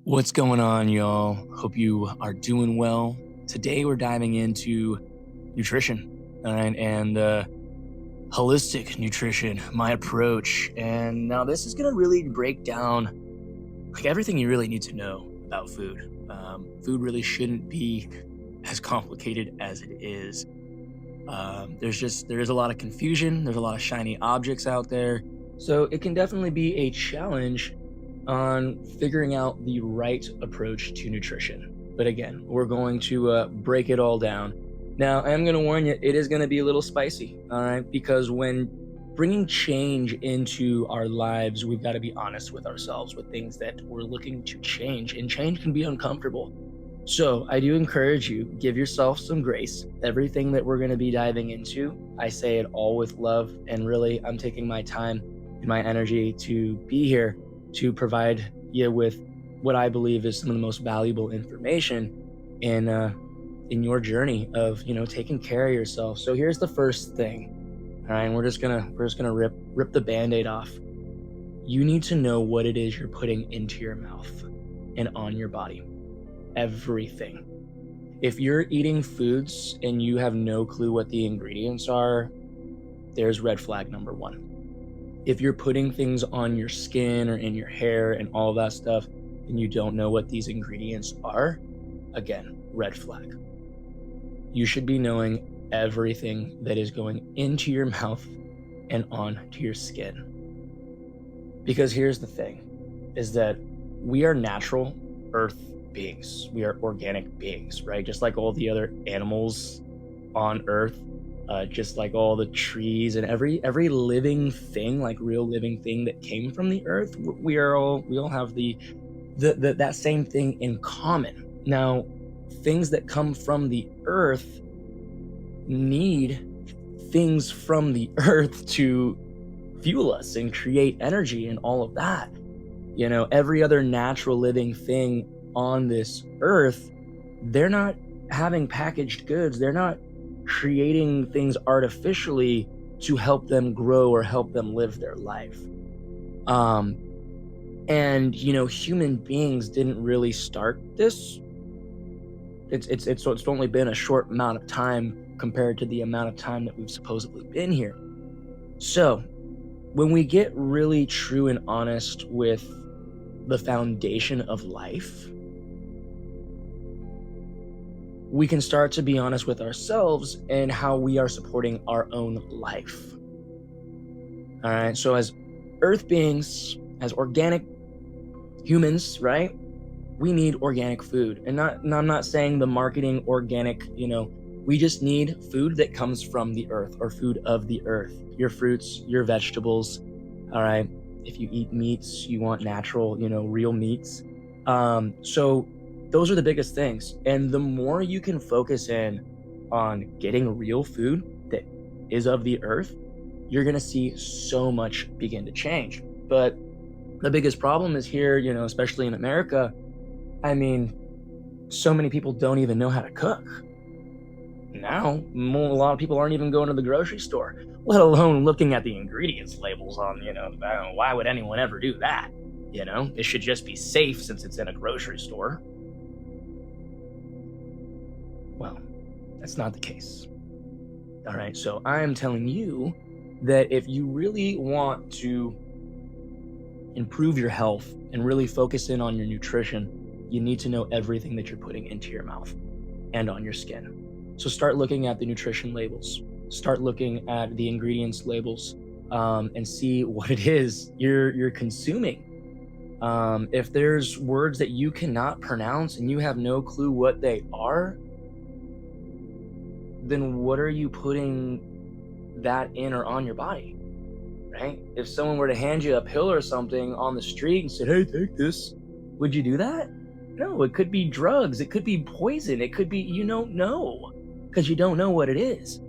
What's going on, y'all? Hope you are doing well. Today, we're diving into nutrition, all right, and holistic nutrition, my approach. And now, this is going to really break down like everything you really need to know about food. Food really shouldn't be as complicated as it is. There is a lot of confusion. There's a lot of shiny objects out there, so it can definitely be a challenge on figuring out the right approach to nutrition. But again, we're going to break it all down. Now, I am going to warn you, it is going to be a little spicy, all right? Because when bringing change into our lives, we've got to be honest with ourselves with things that we're looking to change, and change can be uncomfortable. So I do encourage you, give yourself some grace. Everything that we're going to be diving into, I say it all with love, and really, I'm taking my time and my energy to be here to provide you with what I believe is some of the most valuable information in your journey of taking care of yourself. So here's the first thing. All right, and we're just gonna rip the band-aid off. You need to know what it is you're putting into your mouth and on your body. Everything. If you're eating foods and you have no clue what the ingredients are, there's red flag number one. If you're putting things on your skin or in your hair and all that stuff, and you don't know what these ingredients are, again, red flag. You should be knowing everything that is going into your mouth and onto your skin. Because here's the thing, is that we are natural earth beings. We are organic beings, right? Just like all the other animals on earth, just like all the trees and every living thing, like real living thing that came from the earth, we all have the that same thing in common. Now, things that come from the earth need things from the earth to fuel us and create energy and all of that. Every other natural living thing on this earth, they're not having packaged goods. They're not creating things artificially to help them grow or help them live their life. And human beings didn't really start this. It's only been a short amount of time compared to the amount of time that we've supposedly been here. So when we get really true and honest with the foundation of life, we can start to be honest with ourselves and how we are supporting our own life. All right, so as earth beings, as organic humans, right, we need organic food. And I'm not saying the marketing organic, we just need food that comes from the earth, or food of the earth. Your fruits, your vegetables, all right? If you eat meats, you want natural, real meats. So those are the biggest things. And the more you can focus in on getting real food that is of the earth, you're going to see so much begin to change. But the biggest problem is here, especially in America. I mean, so many people don't even know how to cook. Now, a lot of people aren't even going to the grocery store, let alone looking at the ingredients labels on, I don't know, why would anyone ever do that? It should just be safe since it's in a grocery store. Well, that's not the case. All right, so I am telling you that if you really want to improve your health and really focus in on your nutrition, you need to know everything that you're putting into your mouth and on your skin. So start looking at the nutrition labels, start looking at the ingredients labels, and see what it is you're consuming. If there's words that you cannot pronounce and you have no clue what they are, then what are you putting that in or on your body, right? If someone were to hand you a pill or something on the street and said, hey, take this, would you do that? No, it could be drugs. It could be poison. It could be, you don't know, because you don't know what it is.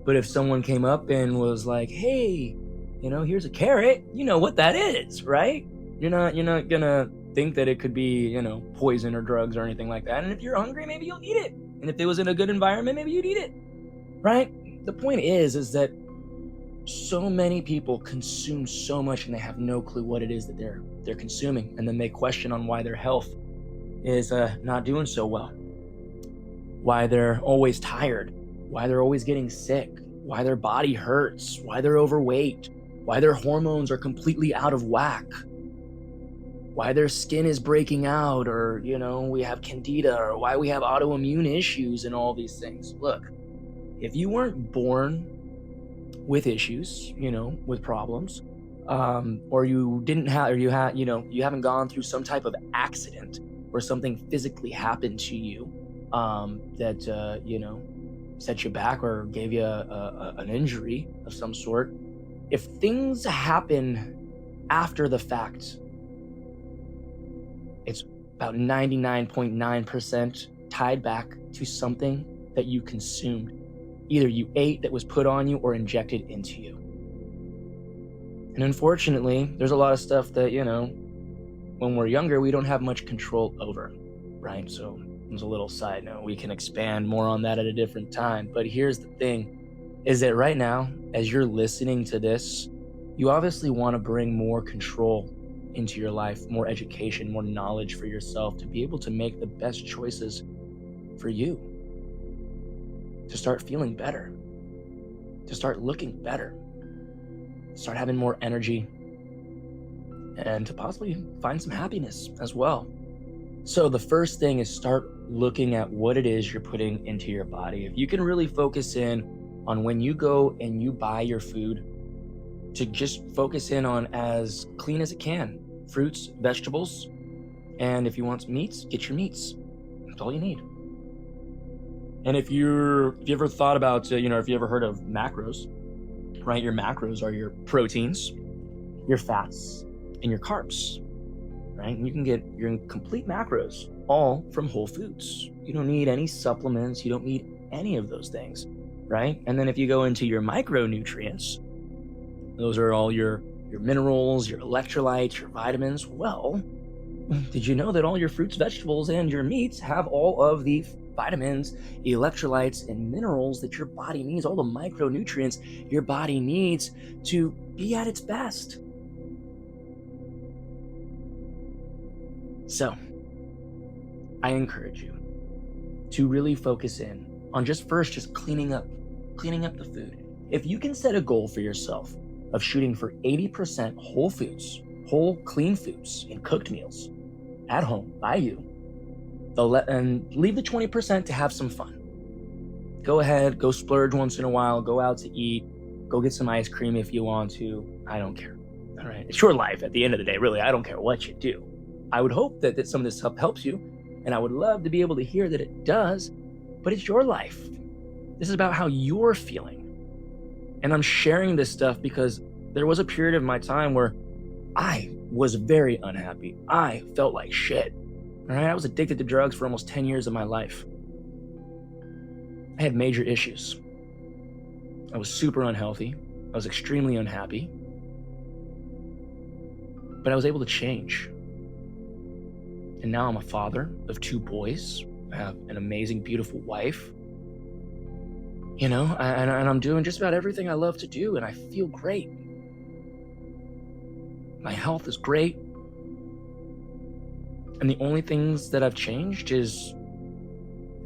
But if someone came up and was like, hey, here's a carrot, you know what that is, right? You're not gonna think that it could be, poison or drugs or anything like that. And if you're hungry, maybe you'll eat it. And if it was in a good environment, maybe you'd eat it, right? The point is that So many people consume so much and they have no clue what it is that they're consuming, and then they question on why their health is not doing so well, why they're always tired, why they're always getting sick, why their body hurts, why they're overweight, why their hormones are completely out of whack, why their skin is breaking out, or we have candida, or why we have autoimmune issues and all these things. Look, if you weren't born with issues, with problems, or you didn't have, or you haven't gone through some type of accident or something physically happened to you that set you back or gave you an injury of some sort. If things happen after the fact, it's about 99.9% tied back to something that you consumed. Either you ate that was put on you or injected into you. And unfortunately, there's a lot of stuff that, when we're younger, we don't have much control over, right? So there's a little side note. We can expand more on that at a different time. But here's the thing, is that right now, as you're listening to this, you obviously want to bring more control into your life, more education, more knowledge for yourself to be able to make the best choices for you, to start feeling better, to start looking better, start having more energy, and to possibly find some happiness as well. So the first thing is start looking at what it is you're putting into your body. If you can really focus in on when you go and you buy your food, to just focus in on as clean as it can, fruits, vegetables, and if you want meats, get your meats. That's all you need. And if you ever thought about, if you ever heard of macros, right? Your macros are your proteins, your fats, and your carbs, right? And you can get your complete macros all from whole foods. You don't need any supplements. You don't need any of those things, right? And then if you go into your micronutrients, those are all your minerals, your electrolytes, your vitamins. Well, did you know that all your fruits, vegetables, and your meats have all of the vitamins, electrolytes, and minerals that your body needs, all the micronutrients your body needs to be at its best? So, I encourage you to really focus in on just cleaning up the food. If you can set a goal for yourself of shooting for 80% whole foods, whole clean foods and cooked meals at home by you, and leave the 20% to have some fun. Go ahead, go splurge once in a while, go out to eat, go get some ice cream if you want to. I don't care. All right. It's your life at the end of the day, really. I don't care what you do. I would hope that some of this stuff helps you, and I would love to be able to hear that it does, but it's your life. This is about how you're feeling. And I'm sharing this stuff because there was a period of my time where I was very unhappy. I felt like shit. All right, I was addicted to drugs for almost 10 years of my life. I had major issues. I was super unhealthy. I was extremely unhappy. But I was able to change. And now I'm a father of 2 boys. I have an amazing, beautiful wife. And I'm doing just about everything I love to do, and I feel great. My health is great. And the only things that I've changed is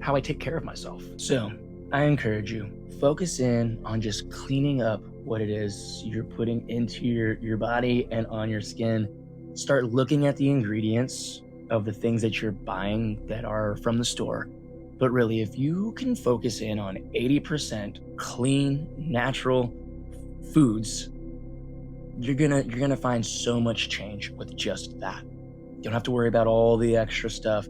how I take care of myself. So I encourage you, focus in on just cleaning up what it is you're putting into your body and on your skin. Start looking at the ingredients of the things that you're buying that are from the store. But really, if you can focus in on 80% clean, natural foods, you're gonna find so much change with just that. You don't have to worry about all the extra stuff.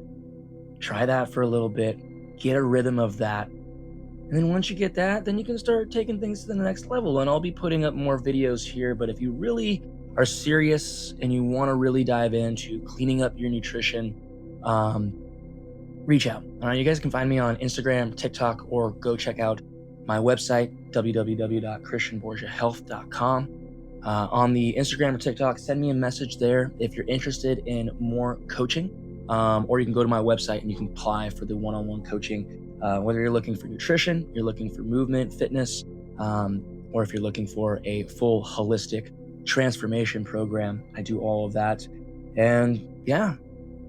Try that for a little bit, get a rhythm of that. And then once you get that, then you can start taking things to the next level. And I'll be putting up more videos here, but if you really are serious and you want to really dive into cleaning up your nutrition, reach out. All right, you guys can find me on Instagram, TikTok, or go check out my website, www.christianborjahealth.com. On the Instagram or TikTok, send me a message there if you're interested in more coaching, or you can go to my website and you can apply for the one-on-one coaching, whether you're looking for nutrition, you're looking for movement, fitness, or if you're looking for a full holistic transformation program, I do all of that. And yeah,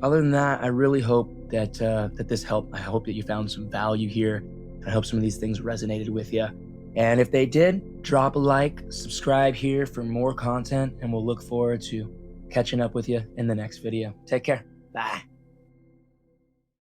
other than that, I really hope that that this helped. I hope that you found some value here. I hope some of these things resonated with you. And if they did, drop a like, subscribe here for more content, and we'll look forward to catching up with you in the next video. Take care. Bye.